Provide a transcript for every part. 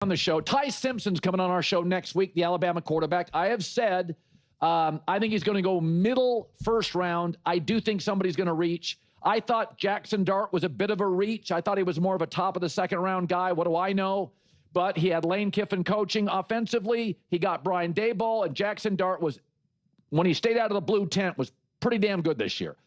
On the show, Ty Simpson's coming on our show next week, the Alabama quarterback. I have said I think he's going to go middle first round. I do think somebody's going to reach. I thought Jackson Dart was a bit of a reach. I thought he was more of a top of the second round guy. What do I know? But he had Lane Kiffin coaching offensively. He got Brian Daboll, and Jackson Dart was, when he stayed out of the blue tent, was pretty damn good this year.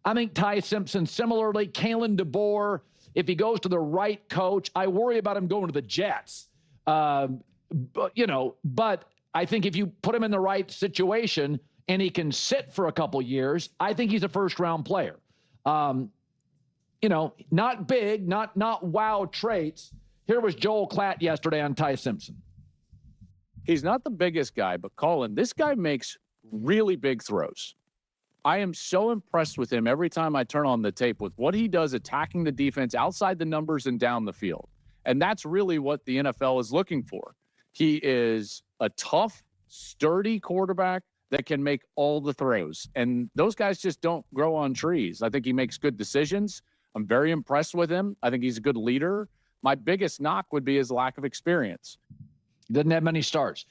I think Ty Simpson, similarly, Kalen DeBoer, if he goes to the right coach, I worry about him going to the Jets. But I think if you put him in the right situation and he can sit for a couple years, I think he's a first-round player. Not big, not wow traits. Here was Joel Klatt yesterday on Ty Simpson. He's not the biggest guy, but Colin, this guy makes really big throws. I am so impressed with him every time I turn on the tape with what he does attacking the defense outside the numbers and down the field. And that's really what the NFL is looking for. He is a tough, sturdy quarterback that can make all the throws. And those guys just don't grow on trees. I think he makes good decisions. I'm very impressed with him. I think he's a good leader. My biggest knock would be his lack of experience. He doesn't have many starts.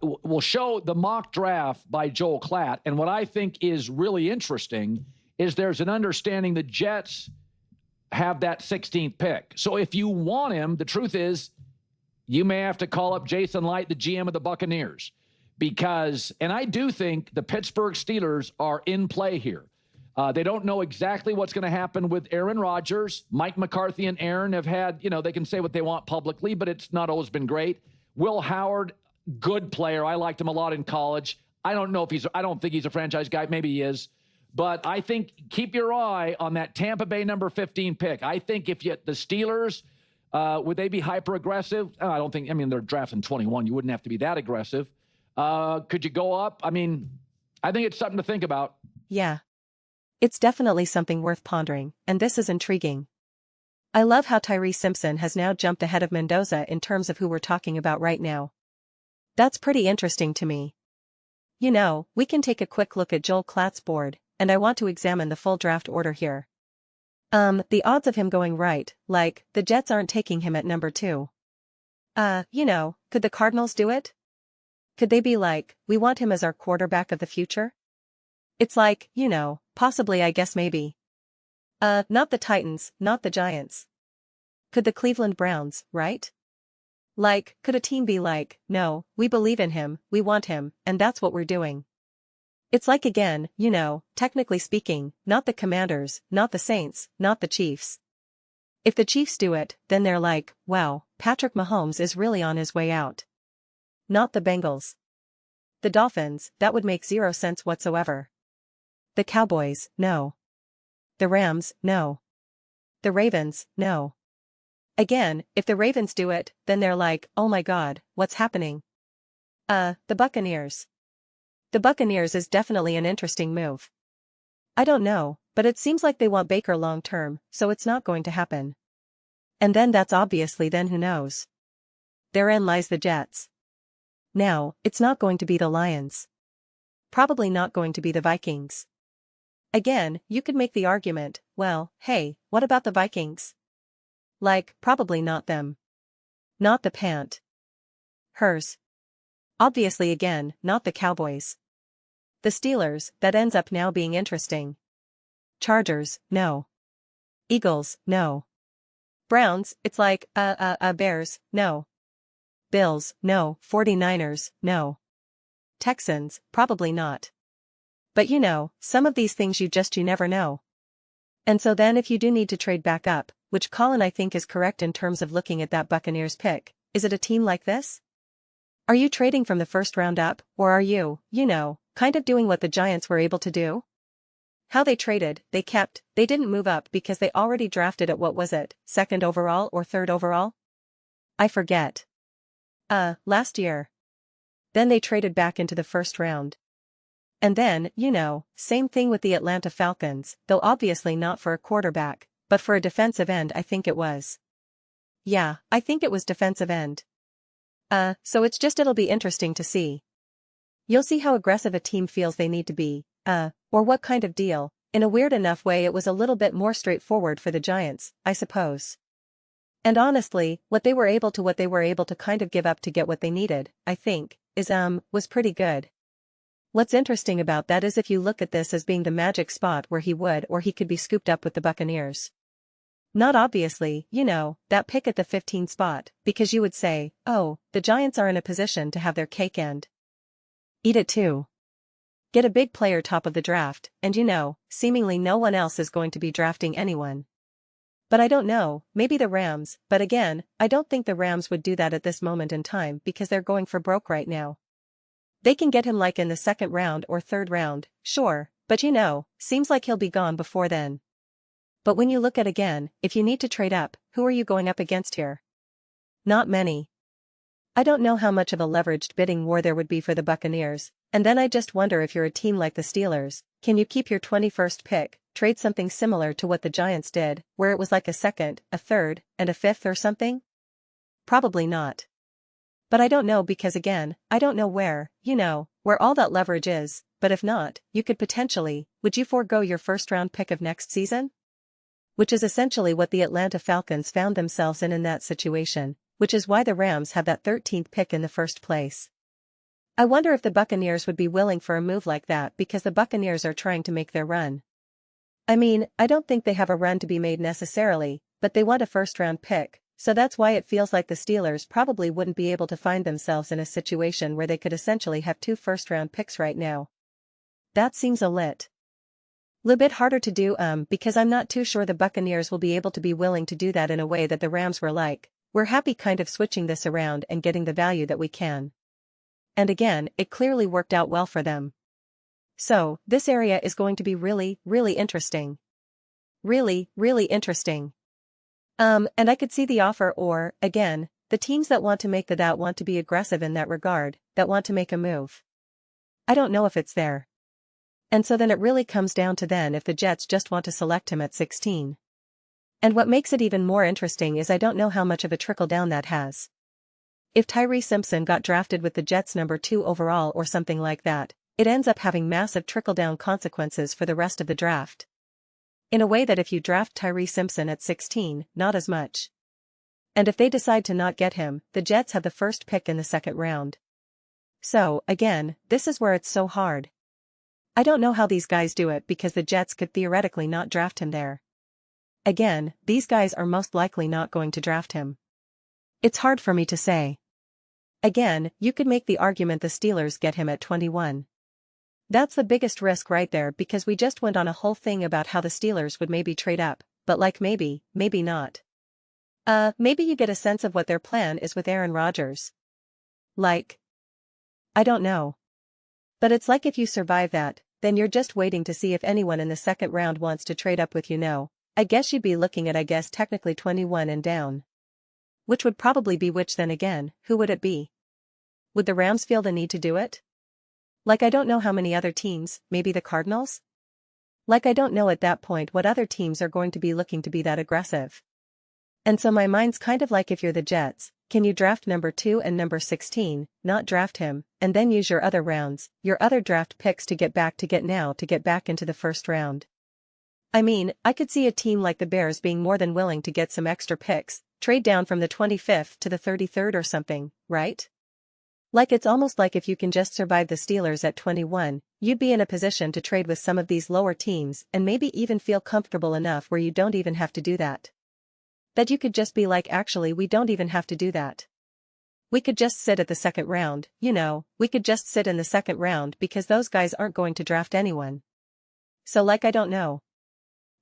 We'll show the mock draft by Joel Klatt. And what I think is really interesting is there's an understanding the Jets have that 16th pick. So if you want him, the truth is you may have to call up Jason Light, the GM of the Buccaneers, because, and I do think the Pittsburgh Steelers are in play here. They don't know exactly what's going to happen with Aaron Rodgers. Mike McCarthy and Aaron have had, they can say what they want publicly, but it's not always been great. Will Howard, good player. I liked him a lot in college. I don't think he's a franchise guy. Maybe he is. But I think keep your eye on that Tampa Bay number 15 pick. I think if the Steelers, would they be hyper aggressive? They're drafting 21. You wouldn't have to be that aggressive. Could you go up? I think it's something to think about. Yeah. It's definitely something worth pondering, and this is intriguing. I love how Tyree Simpson has now jumped ahead of Mendoza in terms of who we're talking about right now. That's pretty interesting to me. We can take a quick look at Joel Klatt's board, and I want to examine the full draft order here. The odds of him going right, the Jets aren't taking him at number 2. Could the Cardinals do it? Could they be we want him as our quarterback of the future? It's possibly, I guess maybe. Not the Titans, not the Giants. Could the Cleveland Browns, right? Could a team be no, we believe in him, we want him, and that's what we're doing. It's again, technically speaking, not the Commanders, not the Saints, not the Chiefs. If the Chiefs do it, then they're wow, Patrick Mahomes is really on his way out. Not the Bengals. The Dolphins, that would make zero sense whatsoever. The Cowboys, no. The Rams, no. The Ravens, no. Again, if the Ravens do it, then they're oh my god, what's happening? The Buccaneers. The Buccaneers is definitely an interesting move. I don't know, but it seems like they want Baker long term, so it's not going to happen. And then that's obviously then who knows. Therein lies the Jets. Now, it's not going to be the Lions. Probably not going to be the Vikings. Again, you could make the argument, well, hey, what about the Vikings? Probably not them. Not the Pant. Hers. Obviously again, not the Cowboys. The Steelers, that ends up now being interesting. Chargers, no. Eagles, no. Browns, it's Bears, no. Bills, no. 49ers, no. Texans, probably not. But some of these things you never know. And so then if you do need to trade back up, which Colin I think is correct in terms of looking at that Buccaneers pick, is it a team like this? Are you trading from the first round up, or are you, kind of doing what the Giants were able to do? How they traded, they didn't move up because they already drafted at what was it, 2nd overall or 3rd overall? I forget. Last year. Then they traded back into the first round. And then, same thing with the Atlanta Falcons, though obviously not for a quarterback, but for a defensive end I think it was. Yeah, I think it was defensive end. So it'll be interesting to see. You'll see how aggressive a team feels they need to be, or what kind of deal. In a weird enough way it was a little bit more straightforward for the Giants, I suppose. And honestly, what they were able to kind of give up to get what they needed, I think, was pretty good. What's interesting about that is if you look at this as being the magic spot where he could be scooped up with the Buccaneers. Not obviously, that pick at the 15 spot, because you would say, oh, the Giants are in a position to have their cake and eat it too. Get a big player top of the draft, and seemingly no one else is going to be drafting anyone. But I don't know, maybe the Rams, but again, I don't think the Rams would do that at this moment in time because they're going for broke right now. They can get him like in the second round or third round, sure, but seems like he'll be gone before then. But when you look at again, if you need to trade up, who are you going up against here? Not many. I don't know how much of a leveraged bidding war there would be for the Buccaneers, and then I just wonder if you're a team like the Steelers, can you keep your 21st pick, trade something similar to what the Giants did, where it was like a second, a third, and a fifth or something? Probably not. But I don't know because again, I don't know where all that leverage is, but if not, you could potentially, would you forego your first-round pick of next season? Which is essentially what the Atlanta Falcons found themselves in that situation, which is why the Rams have that 13th pick in the first place. I wonder if the Buccaneers would be willing for a move like that because the Buccaneers are trying to make their run. I mean, I don't think they have a run to be made necessarily, but they want a first-round pick, so that's why it feels like the Steelers probably wouldn't be able to find themselves in a situation where they could essentially have 2 first-round picks right now. That seems a little bit harder to do because I'm not too sure the Buccaneers will be able to be willing to do that in a way that the Rams were like, we're happy kind of switching this around and getting the value that we can. And again, it clearly worked out well for them. So, this area is going to be really, really interesting. Really, really interesting. And I could see the offer or, again, the teams that want to be aggressive in that regard, that want to make a move. I don't know if it's there. And so then it really comes down to then if the Jets just want to select him at 16. And what makes it even more interesting is I don't know how much of a trickle down that has. If Tyree Simpson got drafted with the Jets number 2 overall or something like that, it ends up having massive trickle-down consequences for the rest of the draft. In a way that if you draft Tyree Simpson at 16, not as much. And if they decide to not get him, the Jets have the first pick in the second round. So, again, this is where it's so hard. I don't know how these guys do it because the Jets could theoretically not draft him there. Again, these guys are most likely not going to draft him. It's hard for me to say. Again, you could make the argument the Steelers get him at 21. That's the biggest risk right there because we just went on a whole thing about how the Steelers would maybe trade up, but like maybe not. Maybe you get a sense of what their plan is with Aaron Rodgers. Like, I don't know. But it's like if you survive that, then you're just waiting to see if anyone in the second round wants to trade up with I guess you'd be looking at technically 21 and down. Which would probably be which then again, who would it be? Would the Rams feel the need to do it? Like I don't know how many other teams, maybe the Cardinals? Like I don't know at that point what other teams are going to be looking to be that aggressive. And so my mind's kind of like if you're the Jets, can you draft number 2 and number 16, not draft him, and then use your other rounds, your other draft picks to get back into the first round? I mean, I could see a team like the Bears being more than willing to get some extra picks, trade down from the 25th to the 33rd or something, right? Like it's almost like if you can just survive the Steelers at 21, you'd be in a position to trade with some of these lower teams and maybe even feel comfortable enough where you don't even have to do that. That you could just be like actually we don't even have to do that. We could just sit at the second round, we could just sit in the second round because those guys aren't going to draft anyone. So like I don't know.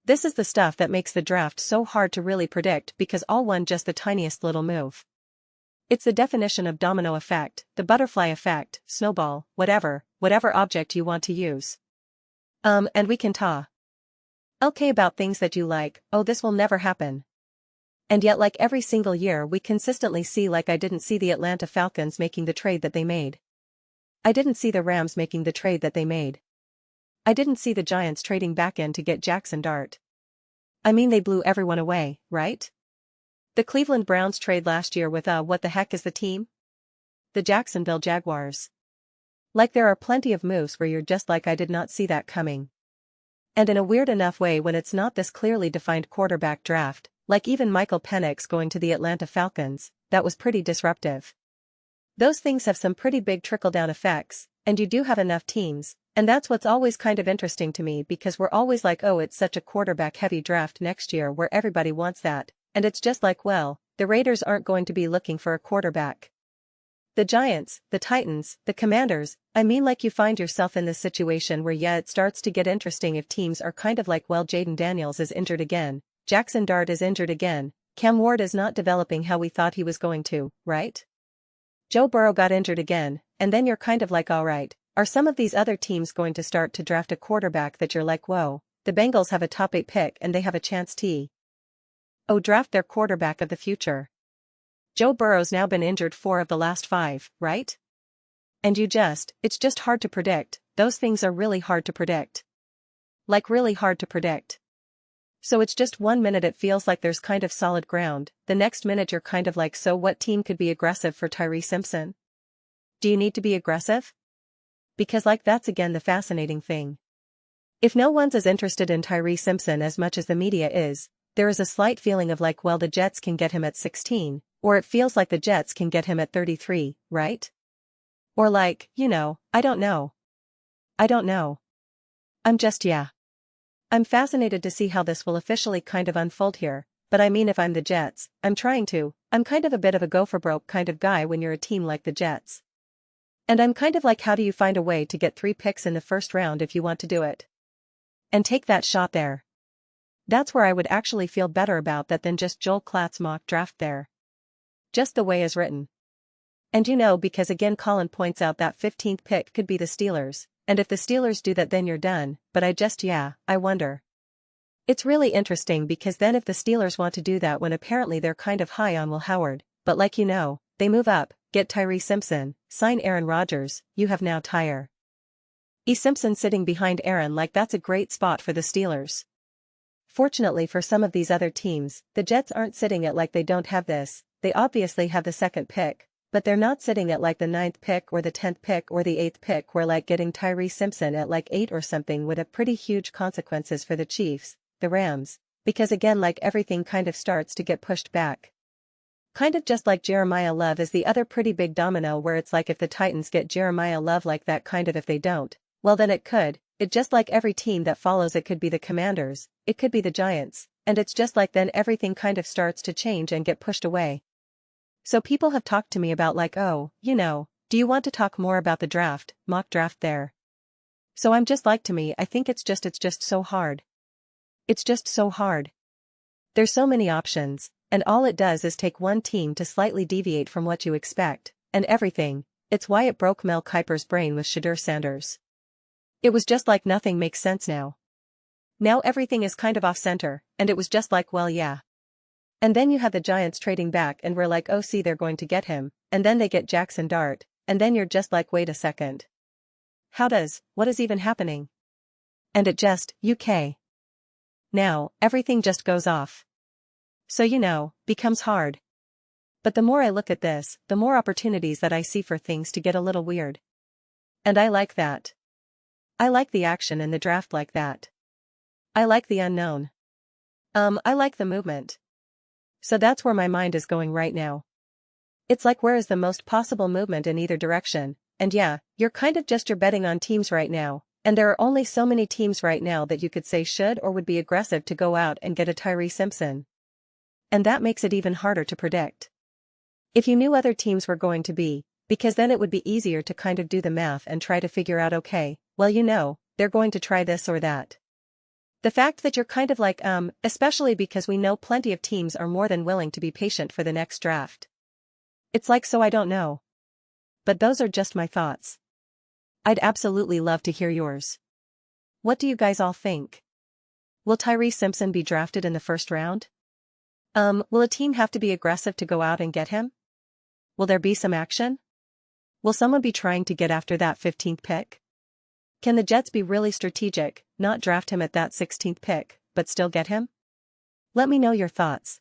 This is the stuff that makes the draft so hard to really predict because all one just the tiniest little move. It's the definition of domino effect, the butterfly effect, snowball, whatever object you want to use. And we can talk okay about things that you like, oh this will never happen. And yet like every single year we consistently see like I didn't see the Atlanta Falcons making the trade that they made. I didn't see the Rams making the trade that they made. I didn't see the Giants trading back in to get Jackson Dart. I mean they blew everyone away, right? The Cleveland Browns trade last year with what the heck is the team? The Jacksonville Jaguars. Like there are plenty of moves where you're just like I did not see that coming. And in a weird enough way when it's not this clearly defined quarterback draft, Like even Michael Penix going to the Atlanta Falcons, that was pretty disruptive. Those things have some pretty big trickle-down effects, and you do have enough teams, and that's what's always kind of interesting to me because we're always like, oh, it's such a quarterback-heavy draft next year where everybody wants that, and it's just like, well, the Raiders aren't going to be looking for a quarterback. The Giants, the Titans, the Commanders, I mean, like you find yourself in this situation where yeah, it starts to get interesting if teams are kind of like, well, Jaden Daniels is injured again, Jackson Dart is injured again, Cam Ward is not developing how we thought he was going to, right? Joe Burrow got injured again, and then you're kind of like, alright, are some of these other teams going to start to draft a quarterback that you're like, whoa, the Bengals have a top 8 pick and they have a chance to draft their quarterback of the future. Joe Burrow's now been injured 4 of the last 5, right? And it's just hard to predict, those things are really hard to predict. Like really hard to predict. So it's just 1 minute it feels like there's kind of solid ground, the next minute you're kind of like, so what team could be aggressive for Tyree Simpson? Do you need to be aggressive? Because like that's again the fascinating thing. If no one's as interested in Tyree Simpson as much as the media is, there is a slight feeling of like, well, the Jets can get him at 16, or it feels like the Jets can get him at 33, right? Or like, I don't know. I'm fascinated to see how this will officially kind of unfold here, but I mean if I'm the Jets, I'm kind of a bit of a go for broke kind of guy when you're a team like the Jets. And I'm kind of like, how do you find a way to get 3 picks in the first round if you want to do it? And take that shot there. That's where I would actually feel better about that than just Joel Klatt's mock draft there. Just the way it's written. And because again Colin points out that 15th pick could be the Steelers. And if the Steelers do that then you're done, but I wonder. It's really interesting because then if the Steelers want to do that when apparently they're kind of high on Will Howard, but like they move up, get Tyree Simpson, sign Aaron Rodgers, you have now Tyre Simpson sitting behind Aaron, like that's a great spot for the Steelers. Fortunately for some of these other teams, the Jets aren't sitting at like they don't have this, they obviously have the 2nd pick. But they're not sitting at like the 9th pick or the 10th pick or the 8th pick where like getting Tyree Simpson at like 8 or something would have pretty huge consequences for the Chiefs, the Rams, because again like everything kind of starts to get pushed back. Kind of just like Jeremiah Love is the other pretty big domino where it's like if the Titans get Jeremiah Love like that kind of if they don't, well then it just like every team that follows it could be the Commanders, it could be the Giants, and it's just like then everything kind of starts to change and get pushed away. So people have talked to me about like, oh, do you want to talk more about the mock draft there? So I'm just like, to me, I think it's just so hard. It's just so hard. There's so many options, and all it does is take one team to slightly deviate from what you expect, and everything. It's why it broke Mel Kiper's brain with Shadur Sanders. It was just like nothing makes sense now. Now everything is kind of off center, and it was just like, well, yeah. And then you have the Giants trading back and we're like, oh see they're going to get him, and then they get Jackson Dart, and then you're just like, wait a second. What is even happening? And it just, Now, everything just goes off. So becomes hard. But the more I look at this, the more opportunities that I see for things to get a little weird. And I like that. I like the action in the draft like that. I like the unknown. I like the movement. So that's where my mind is going right now. It's like where is the most possible movement in either direction, and yeah, you're betting on teams right now, and there are only so many teams right now that you could say should or would be aggressive to go out and get a Tyree Simpson. And that makes it even harder to predict. If you knew other teams were going to be, because then it would be easier to kind of do the math and try to figure out okay, well they're going to try this or that. The fact that you're kind of like, especially because we know plenty of teams are more than willing to be patient for the next draft. It's like, so I don't know. But those are just my thoughts. I'd absolutely love to hear yours. What do you guys all think? Will Tyree Simpson be drafted in the first round? Will a team have to be aggressive to go out and get him? Will there be some action? Will someone be trying to get after that 15th pick? Can the Jets be really strategic, not draft him at that 16th pick, but still get him? Let me know your thoughts.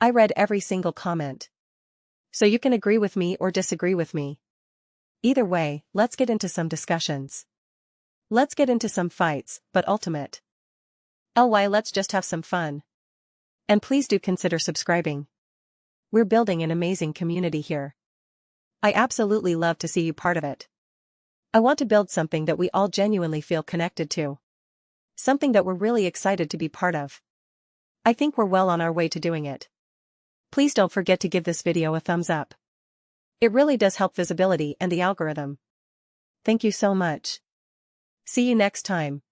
I read every single comment. So you can agree with me or disagree with me. Either way, let's get into some discussions. Let's get into some fights, but ultimate. Let's just have some fun. And please do consider subscribing. We're building an amazing community here. I absolutely love to see you part of it. I want to build something that we all genuinely feel connected to. Something that we're really excited to be part of. I think we're well on our way to doing it. Please don't forget to give this video a thumbs up. It really does help visibility and the algorithm. Thank you so much. See you next time.